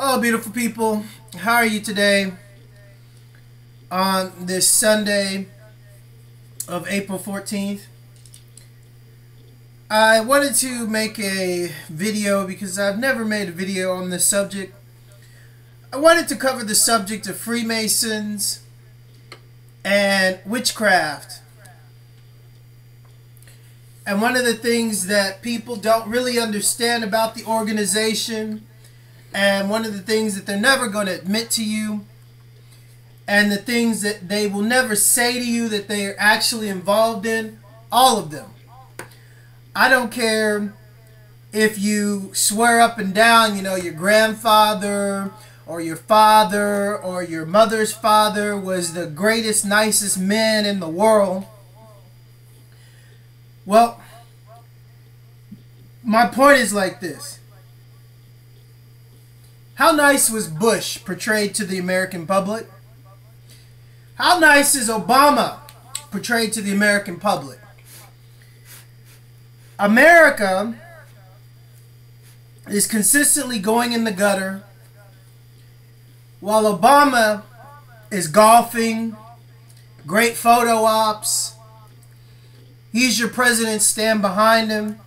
Hello, beautiful people. How are you today on this Sunday of April 14th? I wanted to make a video because I've never made a video on this subject. I wanted to cover the subject of Freemasons and witchcraft. And one of the things that people don't really understand about the organization, and one of the things that they're never going to admit to you, and the things that they will never say to you that they are actually involved in, all of them. I don't care if you swear up and down, you know, your grandfather or your father or your mother's father was the greatest, nicest man in the world. Well, my point is like this. How nice was Bush portrayed to the American public? How nice is Obama portrayed to the American public? America is consistently going in the gutter while Obama is golfing, great photo ops. He's your president, stand behind him.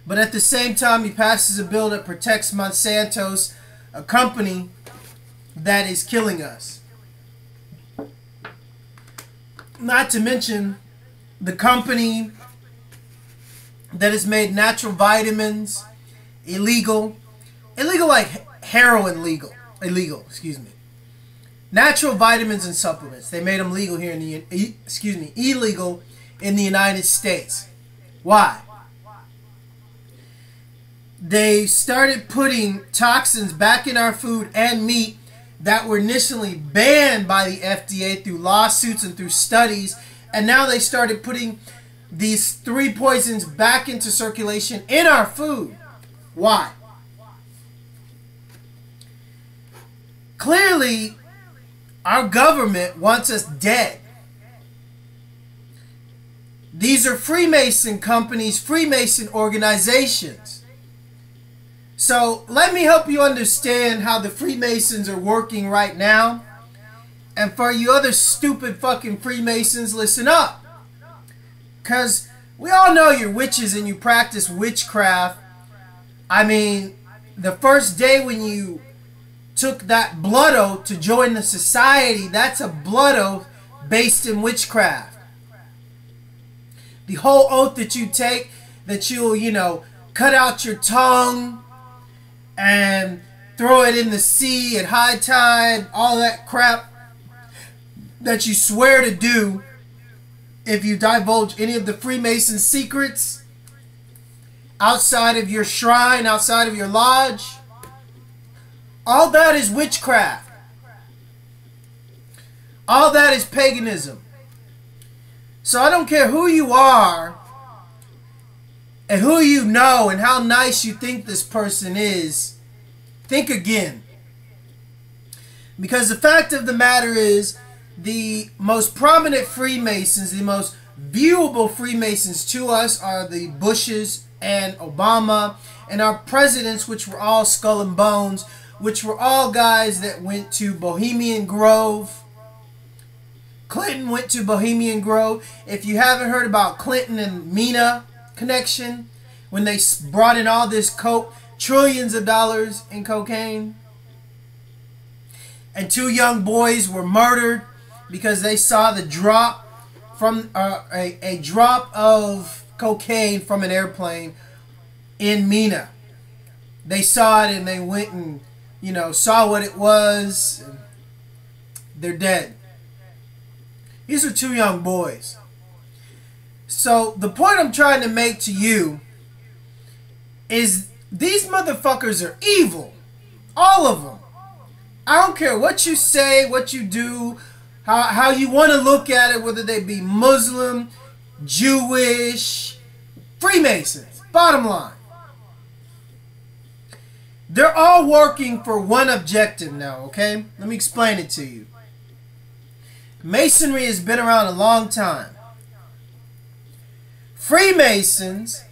But at the same time, he passes a bill that protects Monsanto, a company that is killing us. Not to mention the company that has made natural vitamins illegal. Illegal like heroin illegal, excuse me. Natural vitamins and supplements. They made them legal here in the, illegal in the United States. Why? They started putting toxins back in our food and meat that were initially banned by the FDA through lawsuits and through studies, and now they started putting these three poisons back into circulation in our food. Why? Clearly, our government wants us dead. These are Freemason companies, Freemason organizations. So let me help you understand how the Freemasons are working right now. And for you other stupid fucking Freemasons, listen up. Because we all know you're witches and you practice witchcraft. I mean, the first day when you took that blood oath to join the society, that's a blood oath based in witchcraft. The whole oath that you take, that you'll, you know, cut out your tongue and throw it in the sea at high tide, all that crap that you swear to do if you divulge any of the Freemason secrets outside of your shrine, outside of your lodge. All that is witchcraft. All that is paganism. So I don't care who you are and who you know and how nice you think this person is, think again. Because the fact of the matter is, the most prominent Freemasons, the most viewable Freemasons to us are the Bushes and Obama and our presidents, which were all skull and bones, which were all guys that went to Bohemian Grove. Clinton went to Bohemian Grove. If you haven't heard about Clinton and Mina connection, when they brought in all this coke, trillions of dollars in cocaine, and two young boys were murdered because they saw the drop from a drop of cocaine from an airplane in Mina. They saw it and they went and, you know, saw what it was. And they're dead. These are two young boys. So the point I'm trying to make to you is these motherfuckers are evil. All of them. I don't care what you say, what you do, how you want to look at it, whether they be Muslim, Jewish, Freemasons. Bottom line. They're all working for one objective now, okay? Let me explain it to you. Masonry has been around a long time. Freemasons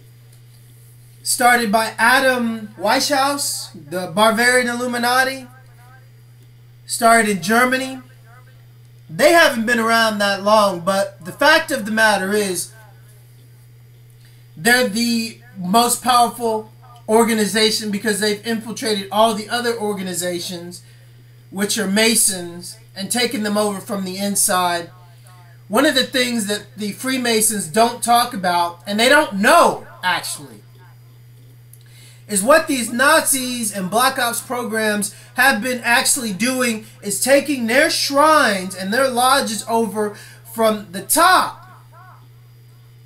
started by Adam Weishaupt, the Bavarian Illuminati, started in Germany. They haven't been around that long, but the fact of the matter is they're the most powerful organization because they've infiltrated all the other organizations, which are Masons, and taken them over from the inside. One of the things that the Freemasons don't talk about, and they don't know actually, is what these Nazis and Black Ops programs have been actually doing is taking their shrines and their lodges over from the top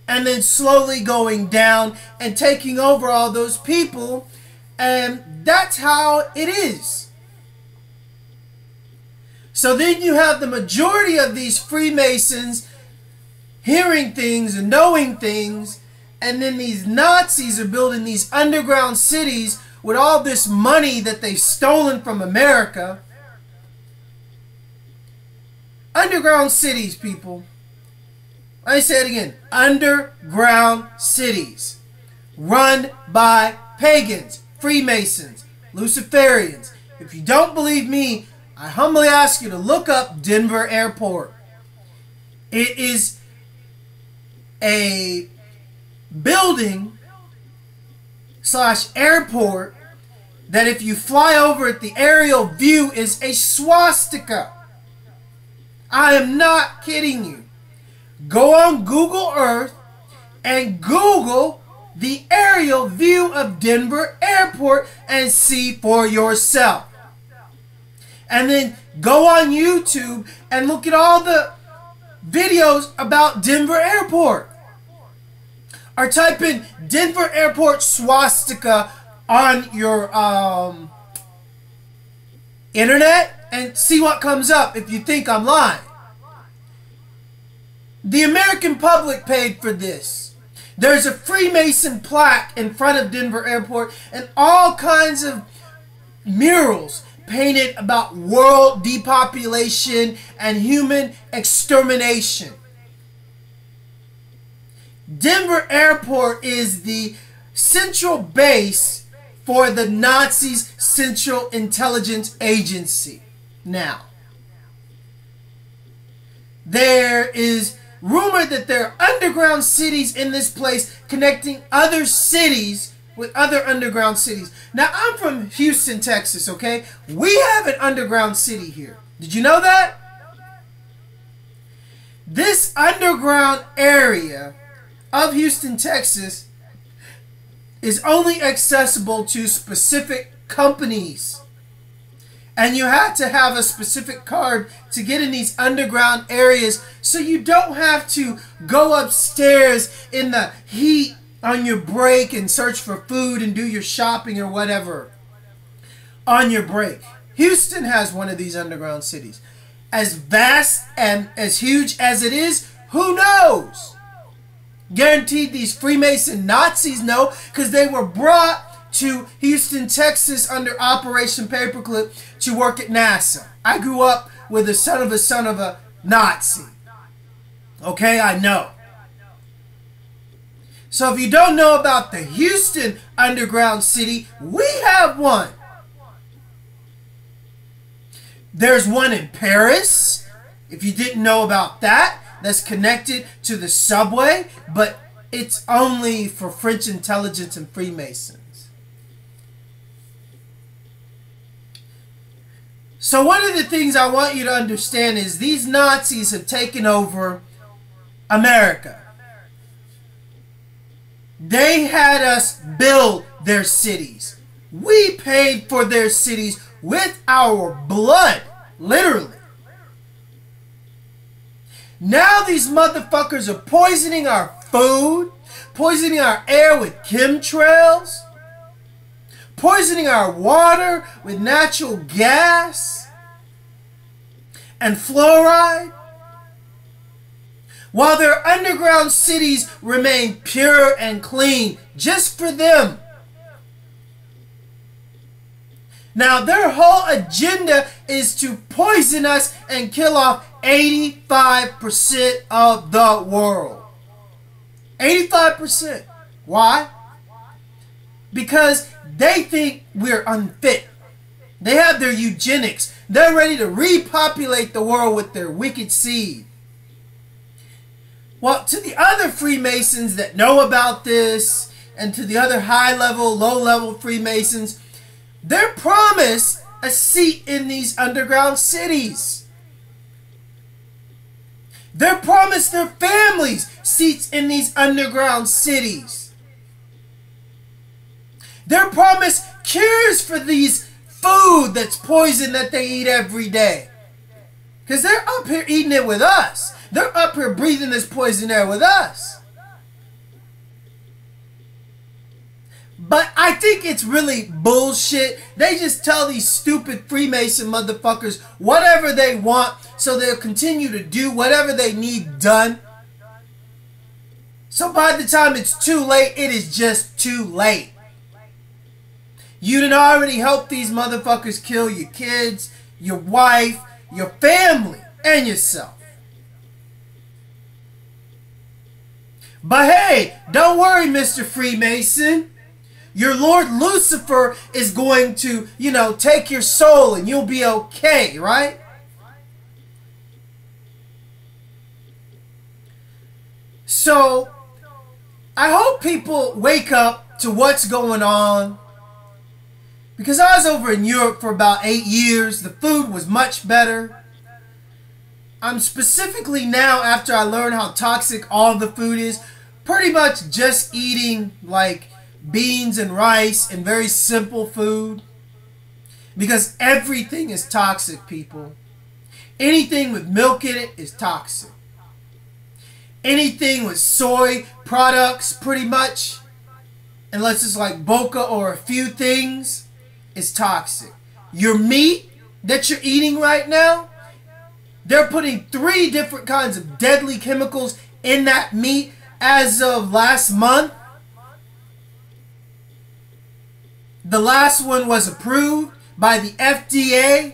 and then slowly going down and taking over all those people, and that's how it is. So then you have the majority of these Freemasons hearing things and knowing things, and then these Nazis are building these underground cities with all this money that they've stolen from America. Underground cities, people. Let me say it again. Underground cities. Run by pagans, Freemasons, Lucifarians. If you don't believe me, I humbly ask you to look up Denver Airport. It is a building / airport that if you fly over it, the aerial view is a swastika. I am not kidding you. Go on Google Earth and Google the aerial view of Denver Airport and see for yourself. And then go on YouTube and look at all the videos about Denver Airport. Or type in Denver Airport swastika on your internet and see what comes up if you think I'm lying. The American public paid for this. There's a Freemason plaque in front of Denver Airport and all kinds of murals painted about world depopulation and human extermination. Denver Airport is the central base for the Nazis' Central Intelligence Agency. Now, there is rumor that there are underground cities in this place connecting other cities with other underground cities. Now, I'm from Houston, Texas, okay? We have an underground city here. Did you know that? This underground area of Houston, Texas is only accessible to specific companies. And you have to have a specific card to get in these underground areas so you don't have to go upstairs in the heat on your break and search for food and do your shopping or whatever on your break. Houston has one of these underground cities. As vast and as huge as it is, who knows? Guaranteed these Freemason Nazis know, because they were brought to Houston, Texas under Operation Paperclip to work at NASA. I grew up with the son of a Nazi. Okay, I know. So if you don't know about the Houston underground city, we have one. There's one in Paris, if you didn't know about that, that's connected to the subway, but it's only for French intelligence and Freemasons. So one of the things I want you to understand is these Nazis have taken over America. They had us build their cities. We paid for their cities with our blood, literally. Now these motherfuckers are poisoning our food, poisoning our air with chemtrails, poisoning our water with natural gas and fluoride, while their underground cities remain pure and clean just for them. Now their whole agenda is to poison us and kill off 85% of the world. 85%. Why? because they think we're unfit. They have their eugenics. They're ready to repopulate the world with their wicked seed. Well, to the other Freemasons that know about this, and to the other high-level, low-level Freemasons, they're promised a seat in these underground cities. They're promised their families seats in these underground cities. They're promised cures for these food that's poison that they eat every day. Because they're up here eating it with us. They're up here breathing this poison air with us. But I think it's really bullshit. They just tell these stupid Freemason motherfuckers whatever they want so they'll continue to do whatever they need done. So by the time it's too late, it is just too late. You done already helped these motherfuckers kill your kids, your wife, your family, and yourself. But hey, don't worry, Mr. Freemason. Your Lord Lucifer is going to, take your soul and you'll be okay, right? So, I hope people wake up to what's going on. Because I was over in Europe for about 8 years. The food was much better. I'm specifically now, after I learned how toxic all the food is, pretty much just eating like beans and rice and very simple food. Because everything is toxic, people. Anything with milk in it is toxic. Anything with soy products, pretty much, unless it's like boca or a few things, is toxic. Your meat that you're eating right now, they're putting 3 different kinds of deadly chemicals in that meat as of last month. The last one was approved by the FDA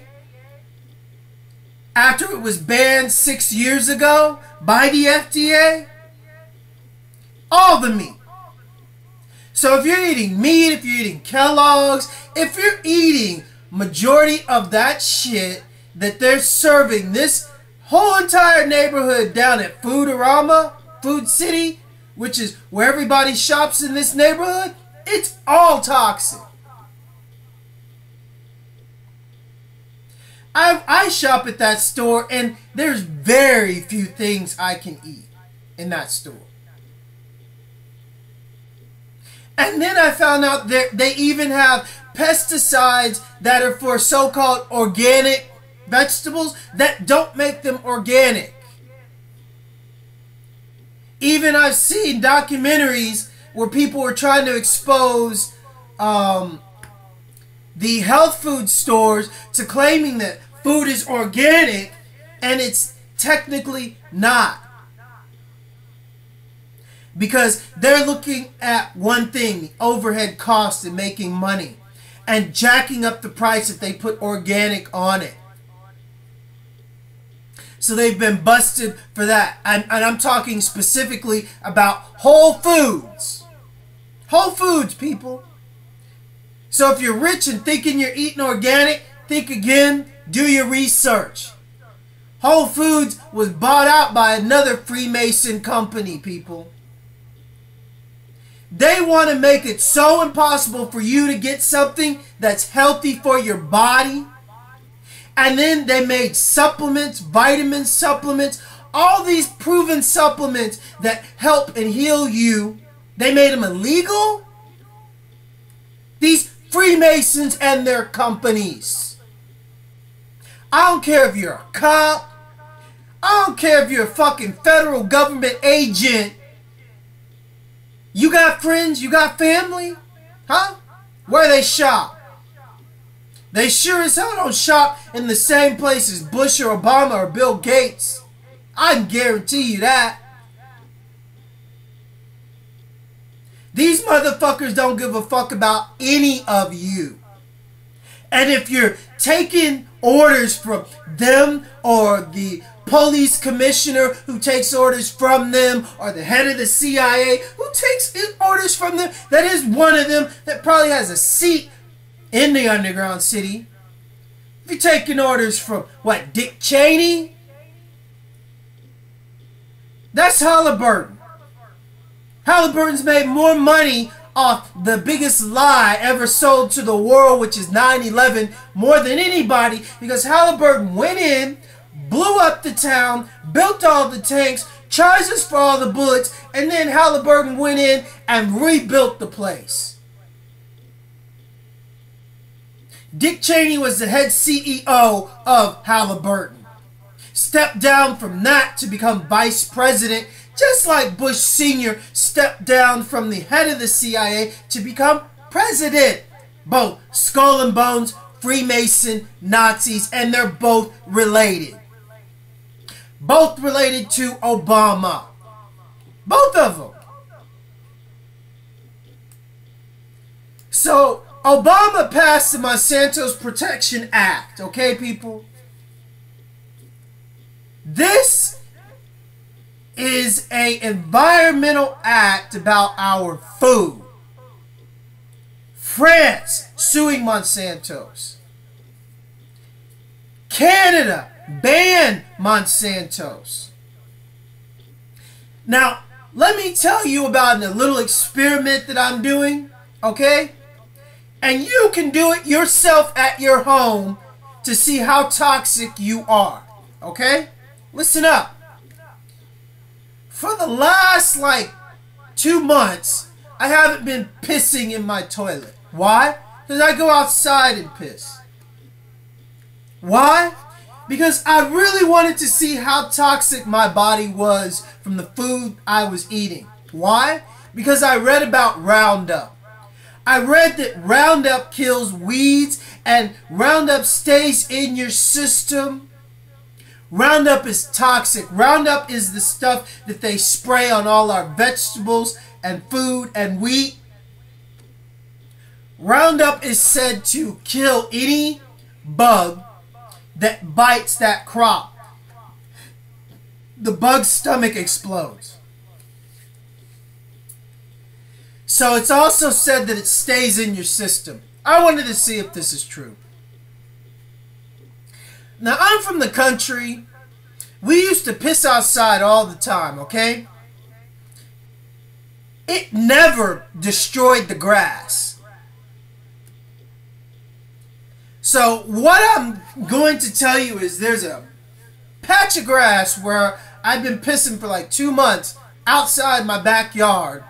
after it was banned 6 years ago by the FDA. All the meat. So if you're eating meat, if you're eating Kellogg's, if you're eating majority of that shit that they're serving this whole entire neighborhood down at Foodorama, Food City, which is where everybody shops in this neighborhood, it's all toxic. I shop at that store and there's very few things I can eat in that store. And then I found out that they even have pesticides that are for so-called organic vegetables that don't make them organic. Even I've seen documentaries where people were trying to expose the health food stores to claiming that food is organic, and it's technically not. Because they're looking at one thing, the overhead cost and making money, and jacking up the price if they put organic on it. So they've been busted for that. And I'm talking specifically about Whole Foods. Whole Foods, people. So if you're rich and thinking you're eating organic, think again, do your research. Whole Foods was bought out by another Freemason company, people. They want to make it so impossible for you to get something that's healthy for your body. And then they made supplements, vitamin supplements, all these proven supplements that help and heal you. They made them illegal. These Freemasons and their companies. I don't care if you're a cop. I don't care if you're a fucking federal government agent. You got friends? You got family? Huh? Where they shop? They sure as hell don't shop in the same place as Bush or Obama or Bill Gates. I can guarantee you that. These motherfuckers don't give a fuck about any of you. And if you're taking orders from them, or the police commissioner who takes orders from them, or the head of the CIA who takes orders from them, that is one of them that probably has a seat in the underground city. If you're taking orders from, what, Dick Cheney? That's Halliburton. Halliburton's made more money off the biggest lie ever sold to the world, which is 9/11, more than anybody, because Halliburton went in, blew up the town, built all the tanks, charges for all the bullets, and then Halliburton went in and rebuilt the place. Dick Cheney was the head CEO of Halliburton. Stepped down from that to become vice president, just like Bush Sr. stepped down from the head of the CIA to become president. Both skull and bones, Freemason, Nazis, and they're both related. Both related to Obama. Both of them. So, Obama passed the Monsanto Protection Act, okay, people? This is an environmental act about our food. France suing Monsanto's. Canada banned Monsanto's. Now, let me tell you about a little experiment that I'm doing, okay? And you can do it yourself at your home to see how toxic you are, okay? Listen up. For the last, 2 months, I haven't been pissing in my toilet. Why? Because I go outside and piss. Why? Because I really wanted to see how toxic my body was from the food I was eating. Why? Because I read about Roundup. I read that Roundup kills weeds and Roundup stays in your system. Roundup is toxic. Roundup is the stuff that they spray on all our vegetables and food and wheat. Roundup is said to kill any bug that bites that crop. The bug's stomach explodes. So it's also said that it stays in your system. I wanted to see if this is true. Now, I'm from the country. We used to piss outside all the time, okay? It never destroyed the grass. So what I'm going to tell you is there's a patch of grass where I've been pissing for 2 months outside my backyard.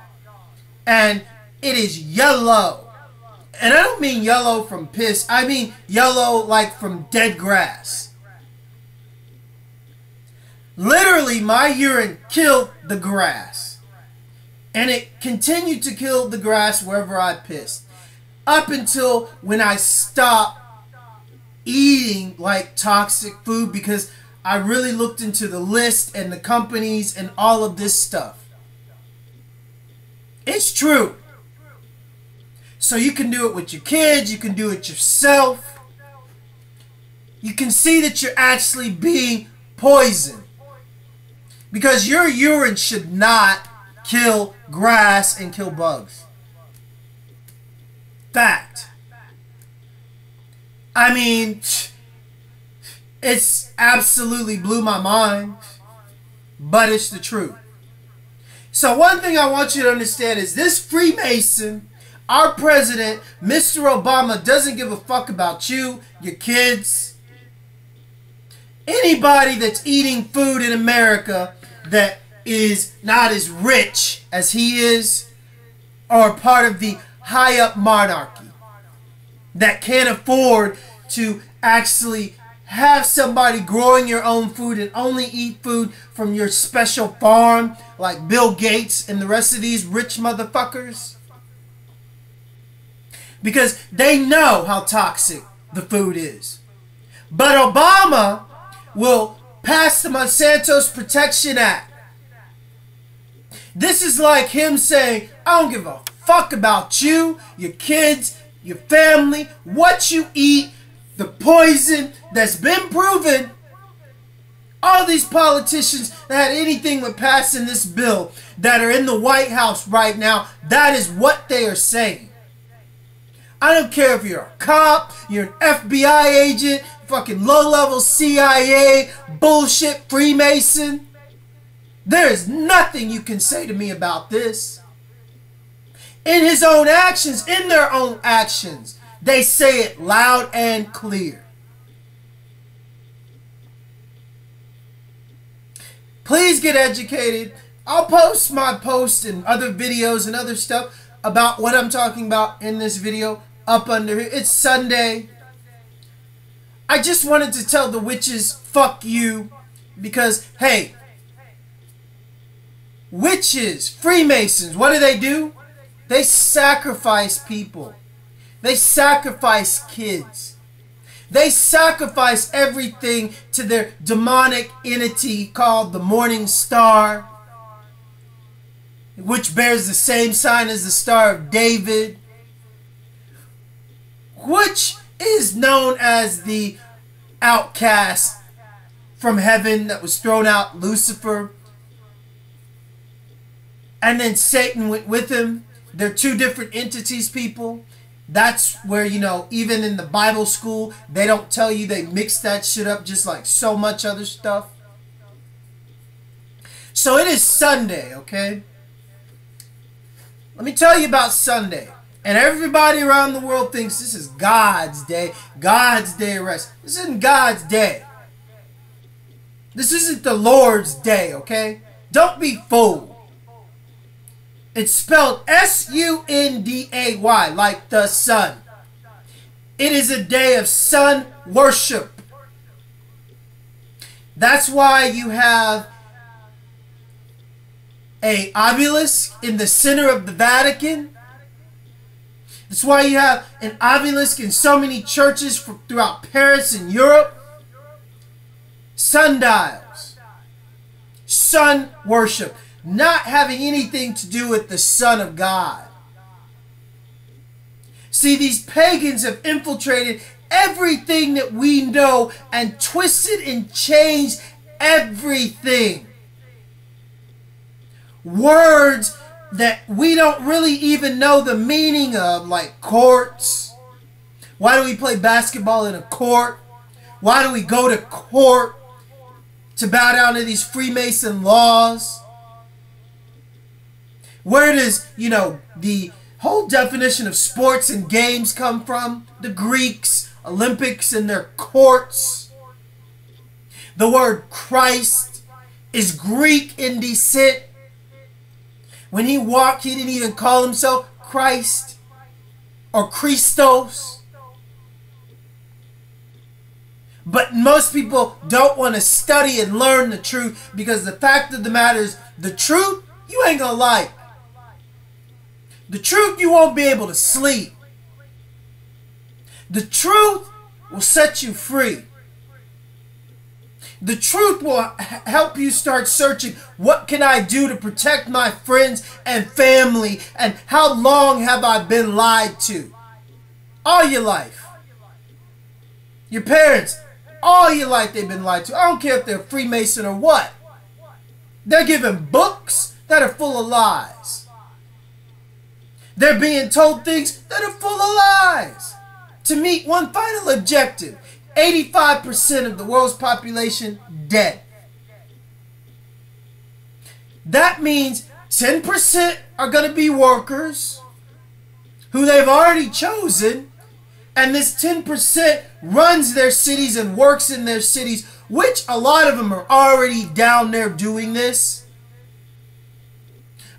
And it is yellow. And I don't mean yellow from piss. I mean yellow from dead grass. Literally, my urine killed the grass. And it continued to kill the grass wherever I pissed. Up until when I stopped eating toxic food, because I really looked into the list and the companies and all of this stuff. It's true. So you can do it with your kids. You can do it yourself. You can see that you're actually being poisoned. Because your urine should not kill grass and kill bugs. Fact. I mean, it's absolutely blew my mind. But it's the truth. So one thing I want you to understand is this Freemason, our president, Mr. Obama, doesn't give a fuck about you, your kids, anybody that's eating food in America that is not as rich as he is, or part of the high-up monarchy that can't afford to actually have somebody growing your own food and only eat food from your special farm like Bill Gates and the rest of these rich motherfuckers. Because they know how toxic the food is. But Obama will pass the Monsanto Protection Act. This is like him saying, I don't give a fuck about you, your kids, your family, what you eat, the poison that's been proven. All these politicians that had anything with passing this bill that are in the White House right now, that is what they are saying. I don't care if you're a cop, you're an FBI agent, fucking low-level CIA, bullshit Freemason. There is nothing you can say to me about this. In his own actions, in their own actions, they say it loud and clear. Please get educated. I'll post my posts and other videos and other stuff about what I'm talking about in this video up under here. It's Sunday. I just wanted to tell the witches, fuck you, because, hey, witches, Freemasons, what do? They sacrifice people. They sacrifice kids. They sacrifice everything to their demonic entity called the Morning Star, which bears the same sign as the Star of David, which is known as the outcast from heaven that was thrown out, Lucifer. And then Satan went with him. They're two different entities, people. That's where, you know, even in the Bible school, they don't tell you they mix that shit up just like so much other stuff. So it is Sunday, okay? Let me tell you about Sunday. And everybody around the world thinks this is God's day. God's day of rest. This isn't God's day. This isn't the Lord's day, okay? Don't be fooled. It's spelled S-U-N-D-A-Y, like the sun. It is a day of sun worship. That's why you have an obelisk in the center of the Vatican. That's why you have an obelisk in so many churches throughout Paris and Europe. Sundials. Sun worship. Not having anything to do with the Son of God. See, these pagans have infiltrated everything that we know and twisted and changed everything. Words that we don't really even know the meaning of, like courts. Why do we play basketball in a court? Why do we go to court to bow down to these Freemason laws? Where does, you know, the whole definition of sports and games come from? The Greeks, Olympics and their courts. The word Christ is Greek in descent. When he walked, he didn't even call himself Christ or Christos. But most people don't want to study and learn the truth, because the fact of the matter is, the truth you ain't gonna like. The truth you won't be able to sleep. The truth will set you free. The truth will help you start searching, what can I do to protect my friends and family, and how long have I been lied to? All your life. Your parents, all your life they've been lied to. I don't care if they're Freemason or what. They're given books that are full of lies. They're being told things that are full of lies to meet one final objective. 85% of the world's population dead. That means 10% are going to be workers who they've already chosen, and this 10% runs their cities and works in their cities, which a lot of them are already down there doing this.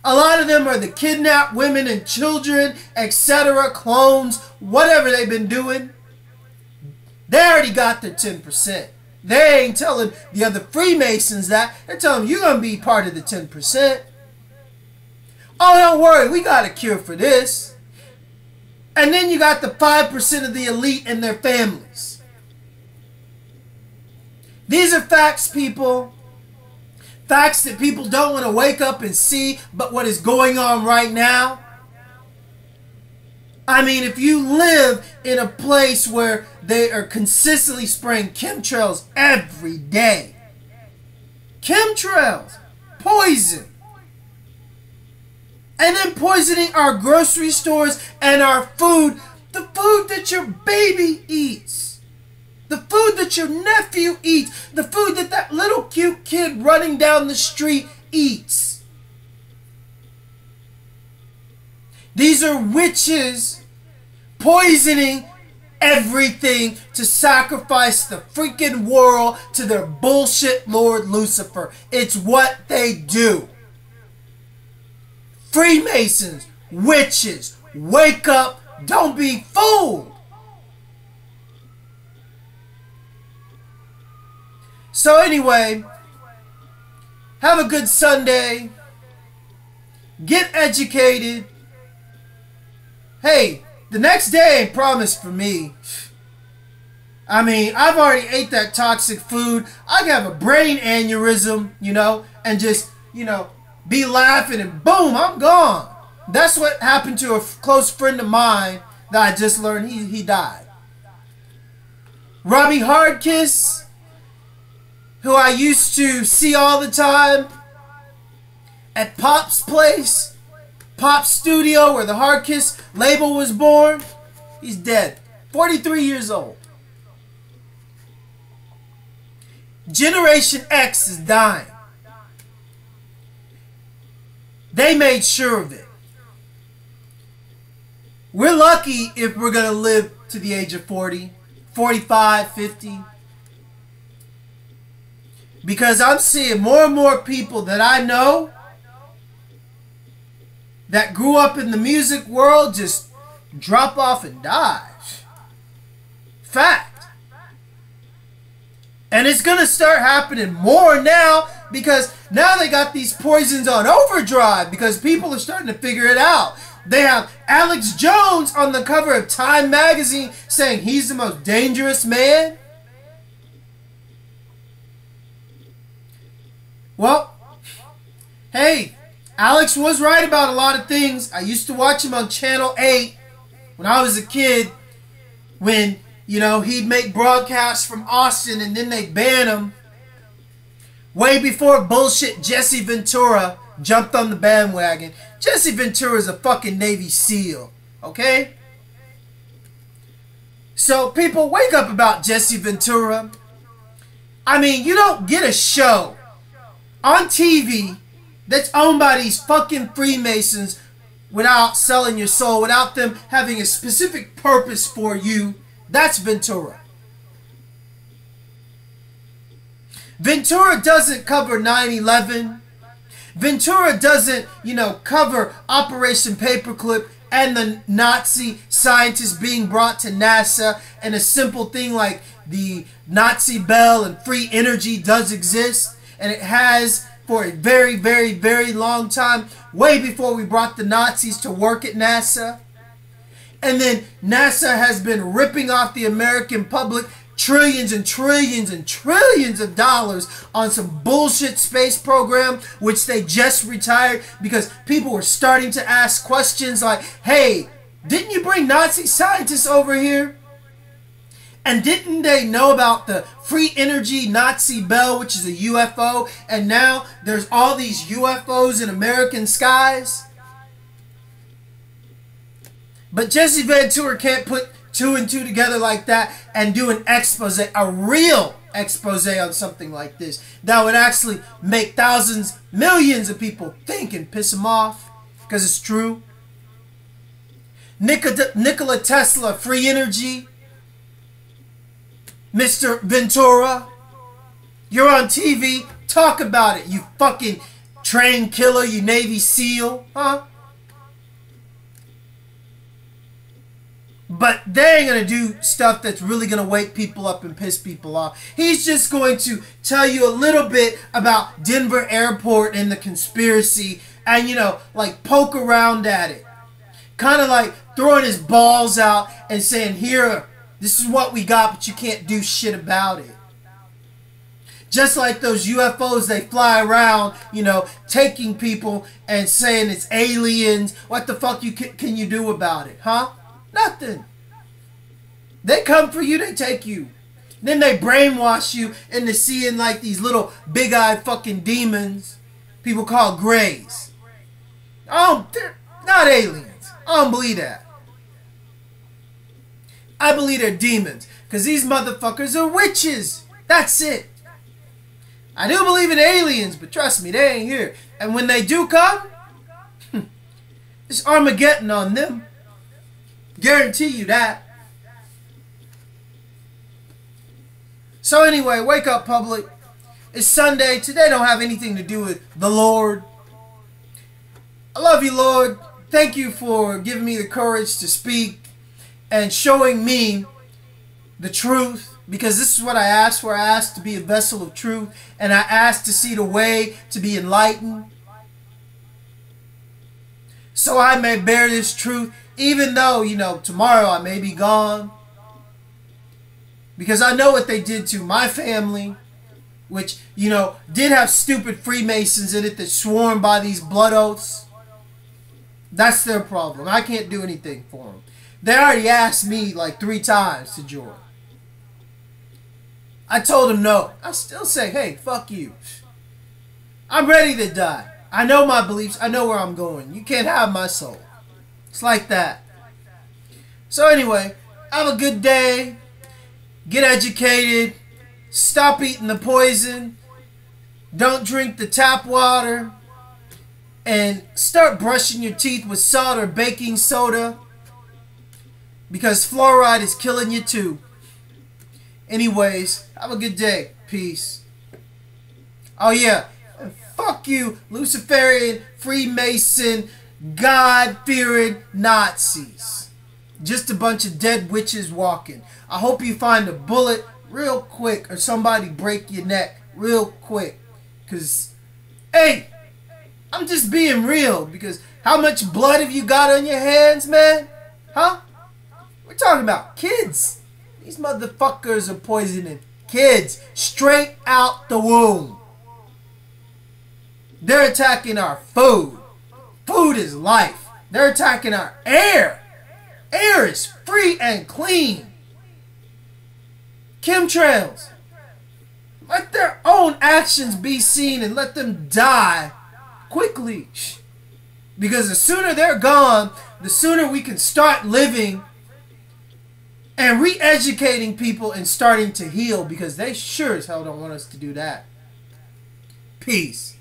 A lot of them are the kidnapped women and children, etc., clones, whatever they've been doing. They already got their 10%. They ain't telling the other Freemasons that. They're telling them, you're going to be part of the 10%. Oh, don't worry, we got a cure for this. And then you got the 5% of the elite and their families. These are facts, people. Facts that people don't want to wake up and see, but what is going on right now. I mean, if you live in a place where they are consistently spraying chemtrails every day, chemtrails, poison, and then poisoning our grocery stores and our food, the food that your baby eats, the food that your nephew eats, the food that that little cute kid running down the street eats. These are witches poisoning everything to sacrifice the freaking world to their bullshit Lord Lucifer. It's what they do. Freemasons, witches, wake up, don't be fooled. So anyway, have a good Sunday. Get educated. Hey, the next day ain't promised for me. I mean, I've already ate that toxic food. I can have a brain aneurysm, you know, and just, you know, be laughing and boom, I'm gone. That's what happened to a close friend of mine that I just learned he died. Robbie Hardkiss, who I used to see all the time at Pop's place, Pop's studio where the Hardkiss label was born, he's dead. 43 years old. Generation X is dying. They made sure of it. We're lucky if we're going to live to the age of 40, 45, 50. Because I'm seeing more and more people that I know that grew up in the music world just drop off and die. Fact. And it's going to start happening more now because now they got these poisons on overdrive because people are starting to figure it out. They have Alex Jones on the cover of Time magazine saying he's the most dangerous man. Well, hey, Alex was right about a lot of things. I used to watch him on Channel 8 when I was a kid when, you know, he'd make broadcasts from Austin and then they'd ban him. Way before bullshit Jesse Ventura jumped on the bandwagon. Jesse Ventura is a fucking Navy SEAL, okay? So people, wake up about Jesse Ventura. I mean, you don't get a show on TV that's owned by these fucking Freemasons without selling your soul, without them having a specific purpose for you. That's Ventura. Ventura doesn't cover 9/11. Ventura doesn't, you know, cover Operation Paperclip and the Nazi scientists being brought to NASA, and a simple thing like the Nazi bell and free energy does exist, and it has for a very, very, very long time, way before we brought the Nazis to work at NASA. And then NASA has been ripping off the American public trillions and trillions and trillions of dollars on some bullshit space program, which they just retired because people were starting to ask questions like, hey, didn't you bring Nazi scientists over here? And didn't they know about the free energy Nazi bell, which is a UFO? And now there's all these UFOs in American skies. But Jesse Ventura can't put 2 and 2 together like that and do an expose, a real expose on something like this that would actually make thousands, millions of people think and piss them off because it's true. Nikola Tesla, free energy. Mr. Ventura, you're on TV, talk about it, you fucking train killer, you Navy SEAL, huh? But they ain't going to do stuff that's really going to wake people up and piss people off. He's just going to tell you a little bit about Denver Airport and the conspiracy and, you know, like poke around at it. Kind of like throwing his balls out and saying, here, this is what we got, but you can't do shit about it. Just like those UFOs, they fly around, you know, taking people and saying it's aliens. What the fuck can you do about it, huh? Nothing. They come for you, they take you. Then they brainwash you into seeing like these little big-eyed fucking demons people call grays. Oh, they're not aliens. I don't believe that. I believe they're demons. Because these motherfuckers are witches. That's it. I do believe in aliens, but trust me, they ain't here. And when they do come, it's Armageddon on them. Guarantee you that. So anyway, wake up, public. It's Sunday. Today don't have anything to do with the Lord. I love you, Lord. Thank you for giving me the courage to speak and showing me the truth, because this is what I asked for. I asked to be a vessel of truth, and I asked to see the way to be enlightened, so I may bear this truth, even though, tomorrow I may be gone, because I know what they did to my family, which, did have stupid Freemasons in it that sworn by these blood oaths. That's their problem. I can't do anything for them. They already asked me like 3 times to join. I told them no. I still say, hey, fuck you. I'm ready to die. I know my beliefs. I know where I'm going. You can't have my soul. It's like that. So anyway, have a good day. Get educated. Stop eating the poison. Don't drink the tap water. And start brushing your teeth with salt or baking soda, because fluoride is killing you too. Anyways, have a good day. Peace. Oh yeah, and fuck you, Lucifarian, Freemason, God-fearing Nazis. Just a bunch of dead witches walking. I hope you find a bullet real quick, or somebody break your neck real quick. Because, hey, I'm just being real, because how much blood have you got on your hands, man? Huh? We're talking about kids. These motherfuckers are poisoning kids straight out the womb. They're attacking our food. Food is life. They're attacking our air. Air is free and clean. Chemtrails. Let their own actions be seen and let them die quickly. Because the sooner they're gone, the sooner we can start living and re-educating people and starting to heal, because they sure as hell don't want us to do that. Peace.